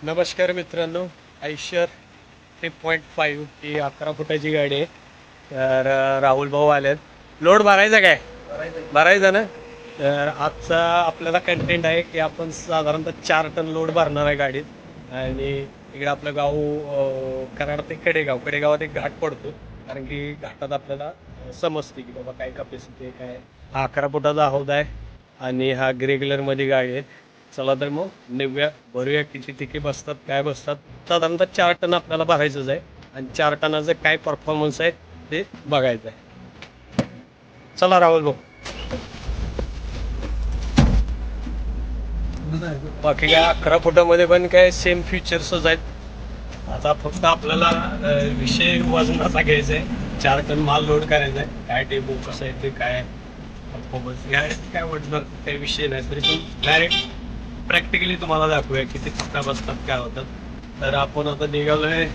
नमस्कार मित्रांनो. आयशर 3.5 ही 11 फुटाची गाडी आहे. तर राहुल भाऊ आलेत. लोड भरायचा काय? भरायचा ना. तर आजचा आपल्याला कंटेंट आहे की आपण साधारणतः 4 टन लोड भरणार आहे गाडीत. आणि इकडे आपलं गाव कराड ते कडेगावात एक घाट पडतो. कारण की घाटात आपल्याला समजते की बाबा काय कॅपॅसिटी आहे, काय. हा 11 फुटाचा हौद आहे आणि हा ग्रे कलरमध्ये गाडी आहे. चला तर मग निघूया, भरूया किती तिके बसतात, काय बसतात. साधारणतः 4 टन आपल्याला भरायचंच आहे आणि 4 टनाचं काय परफॉर्मन्स आहे ते बघायचं आहे. चला राहुल भाऊ. बाकी काय 11 फुटामध्ये पण काय सेम फीचर्सच आहेत. आता फक्त आपल्याला विषय वजनाचा घ्यायचा आहे. 4 टन माल लोड करायचा आहे. काय टेबो कसं आहे ते काय परफॉर्मन्स काय वजनात काही विषय नाही, तरी पण डायरेक्ट प्रॅक्टिकली तुम्हाला दाखवूया किती फुटा बसतात, काय होतात. तर आपण आता निघालोय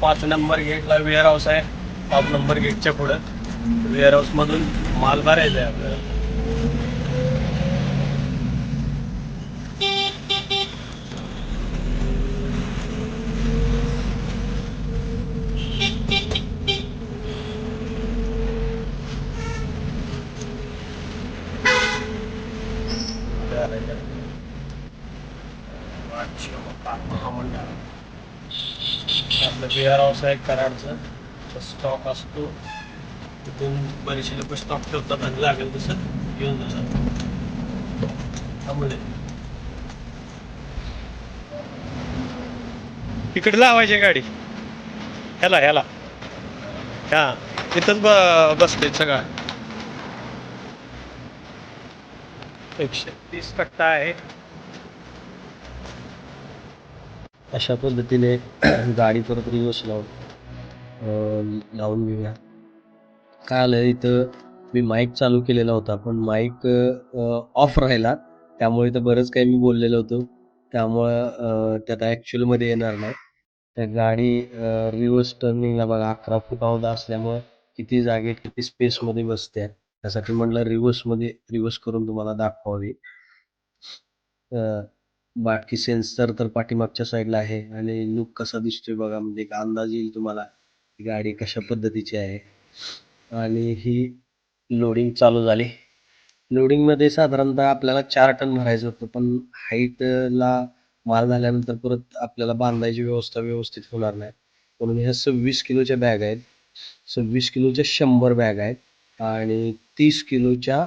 5 नंबर गेटला. वेअर हाऊस आहे 5 नंबर गेटच्या पुढं. वेअर हाऊस मधून माल भरायचा आहे आपल्याला. आपलं वेअर हाऊस आहे कराडचं. स्टॉक असतो तिथून. बरेचसे लोक स्टॉक ठेवतात आणि लागेल तसं घेऊन जातात. त्यामुळे इकडे लावायची गाडी. ह्याला ह्याला हा इथंच बसते सगळं. 130 कट्टा आहे. अशा पद्धतीने गाडी परत रिवर्स लावून घेऊया. काय आलं इथं, मी माईक चालू केलेला होता पण माईक ऑफ राहिला, त्यामुळे इथं बरंच काही मी बोललेलो होतो. त्यामुळं त्यात ॲक्च्युअलमध्ये येणार नाही. त्या गाडी रिवर्स टर्निंगला बघा 11 फूट अवधा असल्यामुळं किती जागेत किती स्पेसमध्ये बसते. त्यासाठी म्हटलं रिवर्स करून तुम्हाला दाखवावी. बाकी सेन्सर तर पाठीमागच्या साईडला आहे आणि लुक कसा दिसतोय बघा, म्हणजे एक अंदाज येईल तुम्हाला गाडी कशा पद्धतीची आहे. आणि ही लोडिंग चालू झाली. लोडिंगमध्ये साधारणतः आपल्याला 4 टन भरायचं होतं, पण हाईटला माल झाल्यानंतर परत आपल्याला बांधायची व्यवस्था व्यवस्थित होणार नाही, म्हणून ह्या 26 किलोच्या बॅग आहेत. 26 किलोच्या 100 बॅग आहेत आणि 30 किलोच्या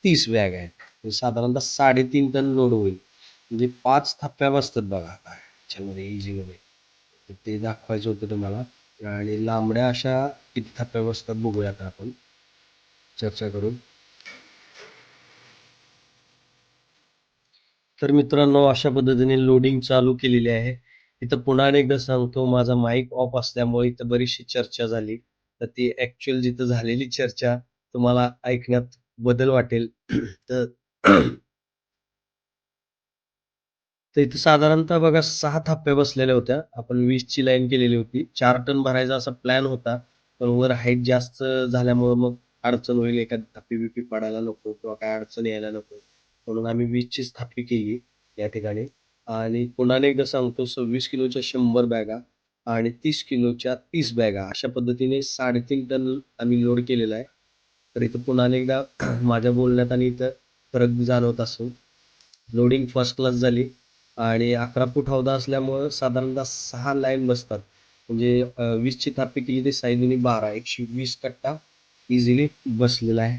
30 बॅग आहेत. साधारणतः 3.5 टन लोड होईल. म्हणजे 5 थप्प्या बसतात बघा त्याच्यामध्ये इझीमध्ये. ते दाखवायचं होतं तुम्हाला. आणि लांबड्या अशा किती थप्प्या बसतात बघूया आता आपण चर्चा करून. तर मित्रांनो, अशा पद्धतीने लोडिंग चालू केलेली आहे. इथं पुन्हा एकदा सांगतो, माझा माईक ऑफ असल्यामुळे इथं बरीचशी चर्चा झाली. तर ती ॲक्च्युअल जिथं झालेली चर्चा तुम्हाला ऐकण्यात बदल वाटेल. तर इथं साधारणतः बघा 6 थप्प्या बसलेल्या होत्या. आपण 20ची लाईन केलेली होती. 4 टन भरायचा असा प्लॅन होता, पण वर हाईट जास्त झाल्यामुळं मग अडचण होईल, एखादी थप्पी-बिप्पी पडायला नको किंवा काय अडचण यायला नको, म्हणून आम्ही 20चीच थप्पी केली या ठिकाणी. आणि पुन्हा एकदा सांगतो, 26 किलोच्या 100 बॅगा आणि 30 किलोच्या 30 बॅगा अशा पद्धतीने 3.5 टन आम्ही लोड केलेला आहे. तर इथं पुन्हा एकदा माझ्या बोलण्यात आणि इथं फरक जाणवत असून लोडिंग फर्स्ट क्लास झाली. आणि 11 फूट हौदा असल्यामुळं साधारणतः 6 लाईन बसतात. म्हणजे 20ची थापी केली ते 6 दुनी 12, 120 कट्टा इझिली बसलेला आहे.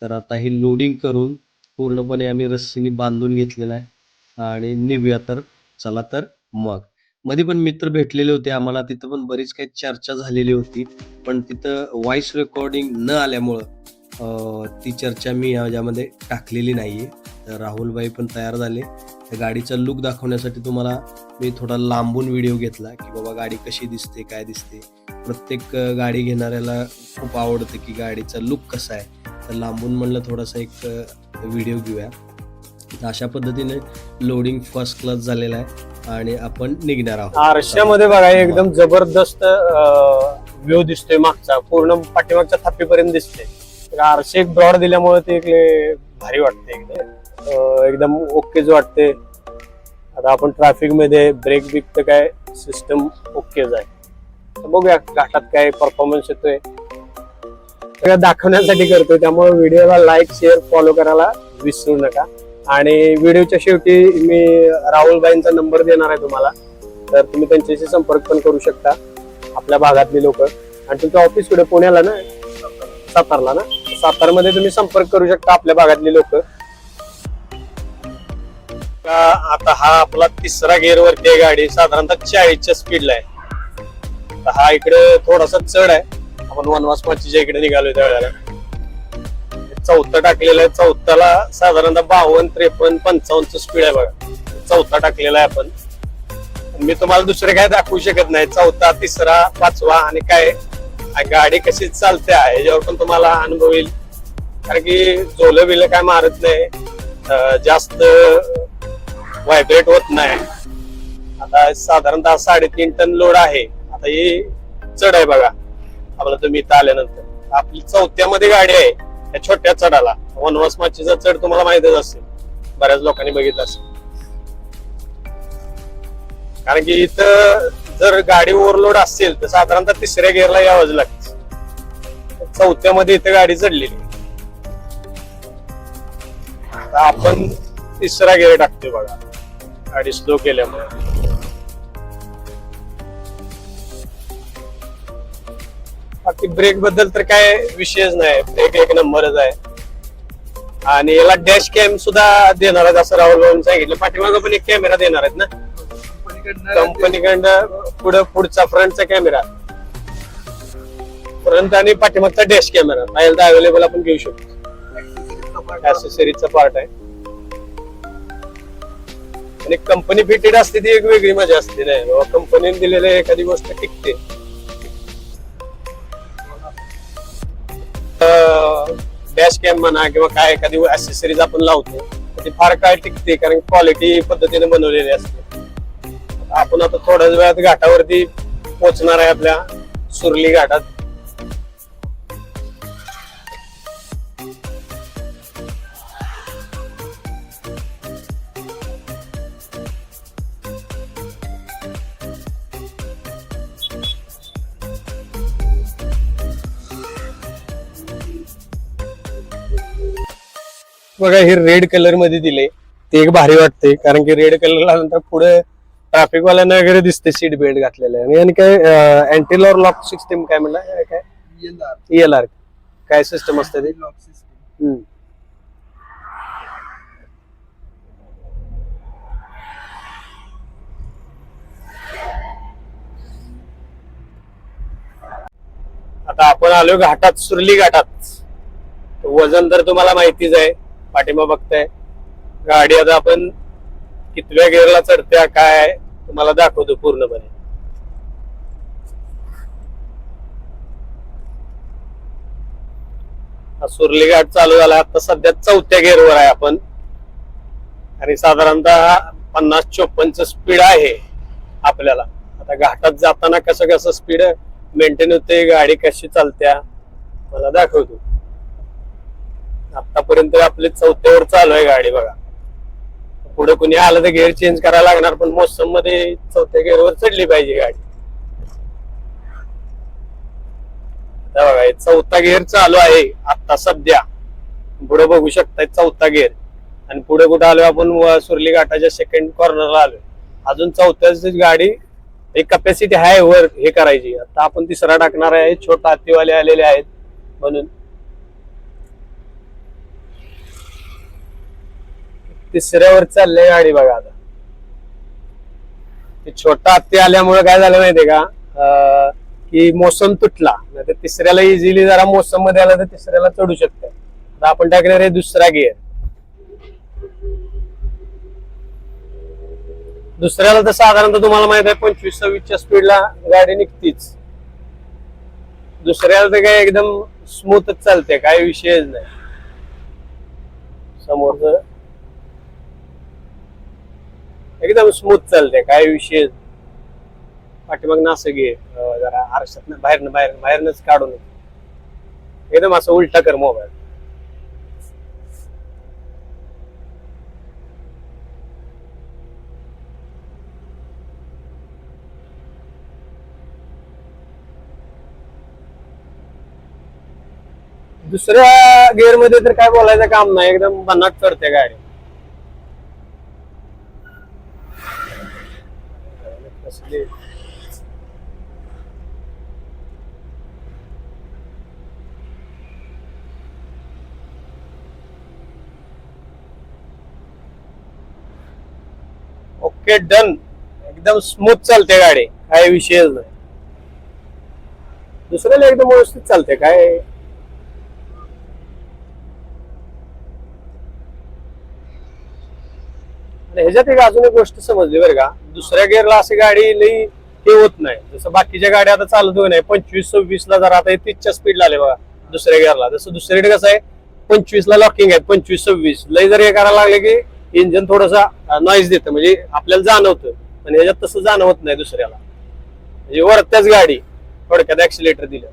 तर आता ही लोडिंग करून पूर्णपणे आम्ही रस्सीने बांधून घेतलेला आहे आणि निघूया. तर चला तर मग. मध्ये पण मित्र भेटलेले होते आम्हाला, तिथं पण बरीच काही चर्चा झालेली होती, पण तिथं व्हॉइस रेकॉर्डिंग न आल्यामुळं ती चर्चा मी याच्यामध्ये टाकलेली नाहीये. तर राहुलभाई पण तयार झाले. त्या गाडीचा लुक दाखवण्यासाठी तुम्हाला मी थोडा लांबून व्हिडिओ घेतला की बाबा गाडी कशी दिसते, काय दिसते. प्रत्येक गाडी घेणाऱ्याला खूप आवडतं की गाडीचा लुक कसा आहे. तर लांबून म्हणलं थोडासा एक व्हिडिओ घेऊया. तर अशा पद्धतीने लोडिंग फर्स्ट क्लास झालेला आहे आणि आपण निघणार आहोत. आरशामध्ये बघा एकदम जबरदस्त व्ह्यू दिसतोय मागचा, पूर्ण पाठीमागच्या थापीपर्यंत दिसते. आरशे एक ब्रॉड दिल्यामुळे ते भारी वाटते, एकदम ओकेच वाटते. आता आपण ट्रॅफिक मध्ये ब्रेक बिक तर काय सिस्टम ओकेच आहे. तर बघूया घाटात काय परफॉर्मन्स येतोय, सगळं दाखवण्यासाठी करतोय. त्यामुळे व्हिडिओला लाईक शेअर फॉलो करायला विसरू नका. आणि व्हिडिओच्या शेवटी मी राहुलबाईंचा नंबर देणार आहे तुम्हाला, तर तुम्ही त्यांच्याशी संपर्क पण करू शकता. आपल्या भागातली लोक, आणि तुमचं ऑफिस कुठे पुण्याला ना, सातारला ना, सातारमध्ये तुम्ही संपर्क करू शकता आपल्या भागातली लोक. आता हा आपला तिसरा गिअर वरती आहे गाडी, साधारणतः 40च्या स्पीडला आहे. हा इकडे थोडासा चढ आहे, आपण वनवास माचीच्या इकडे निघालोय त्यावेळेला. चौथा टाकलेला आहे, चौथ्याला साधारणतः 52, 53, 55 स्पीड आहे बघा. चौथा टाकलेला आहे आपण. मी तुम्हाला दुसरे काय दाखवू शकत नाही. चौथा, तिसरा, पाचवा आणि काय गाडी कशी चालते आहे याच्यावर पण तुम्हाला अनुभव येईल. कारण की झोलं बिलं काय मारत नाही, जास्त व्हायब्रेट होत नाही. आता साधारणतः 3.5 टन लोड आहे. आता ही चढ आहे बघा आपला, तुम्ही इथं आल्यानंतर आपली चौथ्यामध्ये गाडी आहे. त्या छोट्या चढाला वनवास माचीचा चढ तुम्हाला माहितच असेल, बऱ्याच लोकांनी बघितलं असेल. कारण की इथं जर गाडी ओव्हरलोड असेल तर साधारणतः तिसऱ्या गिअरला यावंच लागतं. चौथ्यामध्ये इथं गाडी चढलेली. आता आपण तिसरा गिअर टाकतोय बघा गाडी स्लो केल्यामुळे. बाकी ब्रेक बद्दल तर काय विषयच नाही, ब्रेक एक नंबरच आहे. आणि याला डॅश कॅम सुद्धा देणार आहेत असं राहुल भाऊन सांगितलं. पाठीमागं पण एक कॅमेरा देणार आहेत ना कंपनीकडनं, पुढचा फ्रंटचा कॅमेरा, फ्रंट आणि पाठीमागचा डॅश कॅमेरा पाहिजे तर अवेलेबल आपण घेऊ शकतो. ऍक्सेसरीजचा पार्ट आहे. आणि कंपनी फिटेड असते ती एक वेगळी मजा असते. नाही बाबा, कंपनीने दिलेली एखादी गोष्ट टिकते. डॅश कॅम म्हणा किंवा काय एखादी ऍक्सेसरीज आपण लावतो ती फार काळ टिकते, कारण क्वालिटी पद्धतीने बनवलेली असते. आपण आता थोड्याच वेळात घाटावरती पोहोचणार आहे, आपल्या सुरली घाटात. बघा हे रेड कलर मध्ये दिले, ते एक भारी वाटते. कारण की रेड कलर आल्यानंतर पुढे ट्रॅफिक वाल्यांना वगैरे दिसते सीट बेल्ट घातलेलं. आणि काय अँटी लॉक सिस्टीम काय म्हणलं, काय ELR काय सिस्टम असते ते. आता आपण आलो घाटात, सुरली घाटात. वजन तर तुम्हाला माहितीच आहे, पाठीमा बघताय. गाडी आता आपण कितव्या गिअरला चढत्या काय तुम्हाला दाखवतो पूर्णपणे. सुरली घाट चालू झाला, आता सध्या चौथ्या गिअरवर आहे आपण. आणि साधारणतः 50-54 स्पीड आहे आपल्याला. आता घाटात जाताना कसं कसं स्पीड मेंटेन होते, गाडी कशी चालत्या मला दाखवतो. आतापर्यंत आपले चौथ्यावर चालू आहे गाडी बघा. पुढे कुणी आलं तर गिअर चेंज करायला लागणार, पण मोसम मध्ये चौथ्या गिअरवर चढली पाहिजे गाडी. बघा चौथा गिअर चालू आहे आता सध्या. पुढे बघू शकताय चौथा गिअर. आणि पुढे कुठे आलोय आपण, सुरली घाटाच्या सेकंड कॉर्नरला आलोय. अजून चौथ्याच गाडी एक कॅपॅसिटी आहे वर हे करायची. आता आपण तिसरा टाकणार आहे, छोटा हत्तीवाले आलेले आहेत म्हणून. तिसऱ्यावर चाललंय गाडी बघा. आता छोटा हत्ती आल्यामुळे काय झालं माहितीये का, की मोसम तुटला. नाही तर तिसऱ्याला इझिली जरा मोसम मध्ये आला तर तिसऱ्याला चढू शकते. आता आपण टाकणार आहे दुसरा गिअर. दुसऱ्याला तर साधारणतः तुम्हाला माहित आहे 25-26च्या स्पीडला गाडी निघतीच. दुसऱ्याला तर काय एकदम स्मूथच चालते, काही विषयच नाही. समोरच एकदम स्मूथ चालते, काही विषय. पाठीमाग असं घे जरा आरशात बाहेरनच काढून एकदम असं उलटा कर मोबाईल. दुसऱ्या गिअर मध्ये तर काय बोलायचं काम नाही, एकदम भन्नाट चढते गाडी. कसली ओके डन, एकदम स्मूथ चालते गाडी, काय विषयच नाही. दुसऱ्याला एकदम व्यवस्थित चालते काय. आणि ह्याच्यात एक अजून एक गोष्ट समजली बरं का, दुसऱ्या गिअरला अशी गाडी लई हे होत नाही. जसं बाकीच्या गाड्या आता चालत नाही 25-26 ला, जरा आता 30च्या स्पीड आले बघा दुसऱ्या गिअरला. जसं दुसरीकडे कसं आहे 25 ला लॉकिंग आहे, 25-26 लई जर हे करायला लागले की इंजन थोडासा नॉईज देतं, म्हणजे आपल्याला जाणवतं. पण ह्याच्यात तसं जाणवत नाही दुसऱ्याला, म्हणजे वरत्याच गाडी थोडक्यात ऍक्सिलेटर दिलं.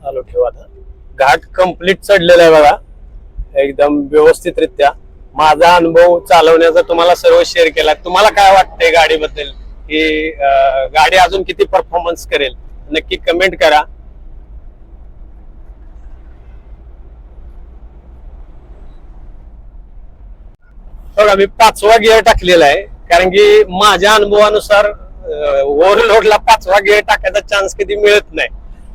चालू ठेवा. आता घाट कम्प्लीट चढलेला आहे बघा, एकदम व्यवस्थितरित्या. माझा अनुभव चालवण्याचा तुम्हाला सर्व शेअर केला. तुम्हाला काय वाटतंय गाडीबद्दल, की गाडी अजून किती परफॉर्मन्स करेल, नक्की कमेंट करा. बघा मी 5वा गिअर टाकलेला आहे, कारण की माझ्या अनुभवानुसार ओव्हरलोडला 5वा गिअर टाकायचा चान्स कधी मिळत नाही.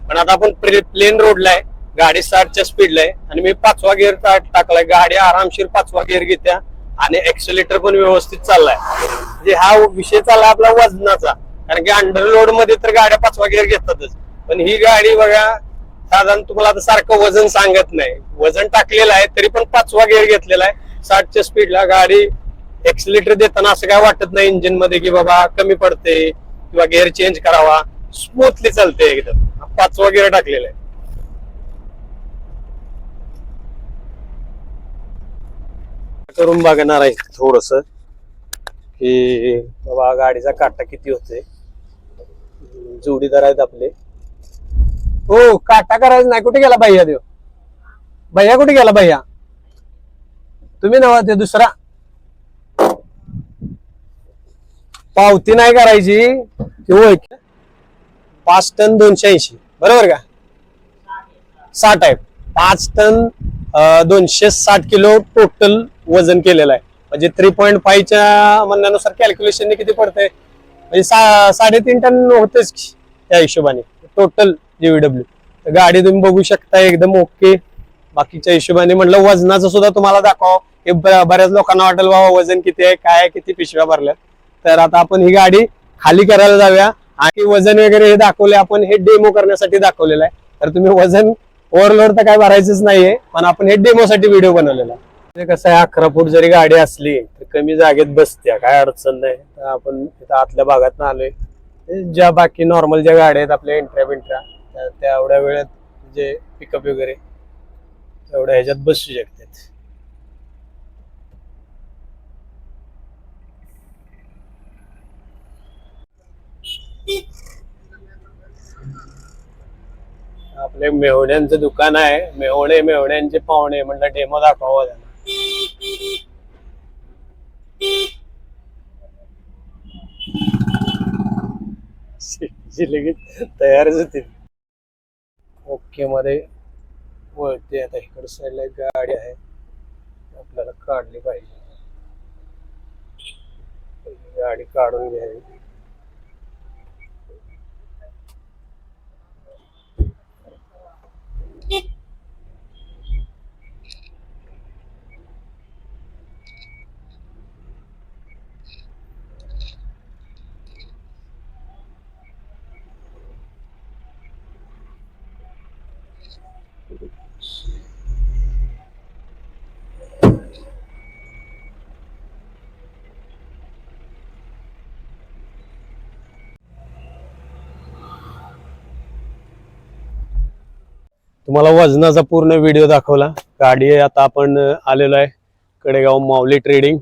पण आता आपण प्लेन रोडला आहे, गाडी 60च्या स्पीडला आहे, आणि मी 5वा गिअर टाकलाय. गाडी आरामशीर 5वा गिअर घेत्या, आणि एक्सेलेटर पण व्यवस्थित चाललाय. म्हणजे हा विषय चालला आपला वजनाचा, कारण की अंडरलोड मध्ये तर गाड्या 5वा गिअर घेतातच. पण ही गाडी बघा, साधारण तुम्हाला आता सारखं वजन सांगत नाही, वजन टाकलेलं आहे तरी पण 5वा गिअर घेतलेला आहे. 60च्या स्पीडला गाडी एक्सिलेटर देताना असं काय वाटत नाही इंजिन मध्ये की बाबा कमी पडते किंवा गिअर चेंज करावा. स्मूथली चालते एकदम. 5वा गिअर टाकलेला आहे. करून बघणार आहे थोडस, की बाबा गाडीचा काटा किती होते. जोडीदार आहेत आपले. हो, काटा करायचं नाही. कुठे गेला भैया? देव भैया कुठे गेला? भैया तुम्ही नव्हा, ते दुसरा. पावती नाही करायची, होय. 5 टन 280 बरोबर का? 60 आहे. 5 टन 260 किलो टोटल वजन केलेलं आहे. म्हणजे 3.5च्या म्हणण्यानुसार कॅल्क्युलेशन किती पडतंय, म्हणजे 3.5 टन होतेच त्या हिशोबाने टोटल जीडब्ल्यू. गाडी तुम्ही बघू शकता एकदम ओके. बाकीच्या हिशोबाने म्हटलं वजनाचं सुद्धा तुम्हाला दाखवा, हे बऱ्याच लोकांना वाटेल बाबा वजन किती आहे, काय किती पिशव्या भरल्यात. तर आता आपण ही गाडी खाली करायला जाऊया, आणि वजन वगैरे हे दाखवले आपण, हे डेमो करण्यासाठी दाखवलेलं आहे. तर तुम्ही वजन ओव्हरलोड तर काय भरायचंच नाहीये, पण आपण हे डेमोसाठी व्हिडिओ बनवलेला आहे. कसं आहे, 11 फूट जरी गाडी असली तर कमी जागेत बसत्या, काय अडचण नाही. तर आपण इथं आतल्या भागात आलोय. ज्या बाकी नॉर्मल ज्या गाड्या आहेत आपल्या एंट्र्या बिंट्र्या, त्या एवढ्या वेळात जे पिकअप वगैरे एवढ्या ह्याच्यात बसू शकतात. आपले मेहुण्यांचं दुकान आहे, मेहुण्यांचे पाहुणे म्हणलं डेमो दाखवावं त्यांना. लगेच तयारच होती. ओके मध्ये वळते. आता इकडे साईडला एक गाडी आहे, आपल्याला काढली पाहिजे. गाडी काढून घ्यावी. तुम्हाला वजनाचा पूर्ण व्हिडिओ दाखवला. गाडी आता आपण आलेलो आहे कडेगाव माऊली ट्रेडिंग,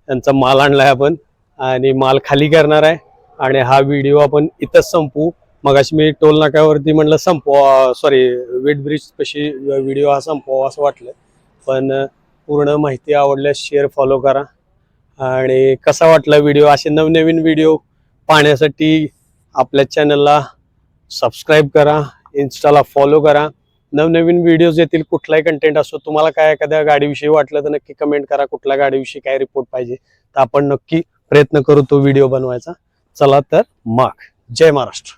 यांचा माल आणलाय आपण आणि माल खाली करणार आहे. आणि हा व्हिडिओ आपण इथंच संपवू. मगाशी मी टोल नाक्यावरती म्हणलं संपवा, सॉरी वेट ब्रिज पशी व्हिडिओ हा संपवा असं वाटलं, पण पूर्ण माहिती आवडल्यास शेअर फॉलो करा. आणि कसा वाटला व्हिडिओ, असे नवनवीन व्हिडिओ पाहण्यासाठी आपल्या चॅनलला सबस्क्राईब करा, इन्स्टाला फॉलो करा. नवनवीन व्हिडिओज येतील, कुठलाही कंटेंट असो. तुम्हाला काय एखाद्या गाडीविषयी वाटलं तर नक्की कमेंट करा, कुठल्या गाडीविषयी काय रिपोर्ट पाहिजे तर आपण नक्की प्रयत्न करू तो व्हिडिओ बनवायचा. चला तर मग, जय महाराष्ट्र.